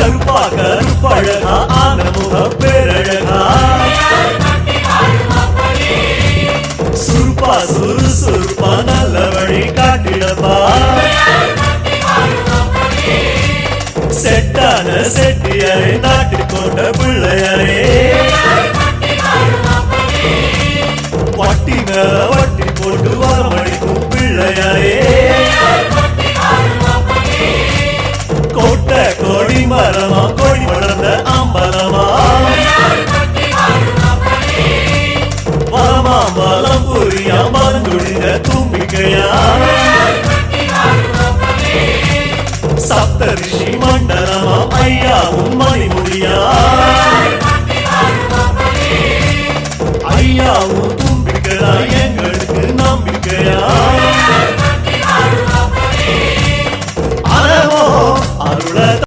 கருப்பா கருப்பழகா ஆன முக பேரழகா சுருப்பா சுறுசுறுப்பா நல்ல வழி காட்டிடப்பா செட்டான செட்டியரை நாட்டில் கொண்ட பிள்ளையரே வட்டி மேல வட்டி போட்டு வரமளிக்கும் பிள்ளையரே கோட்டை கொடி மரம்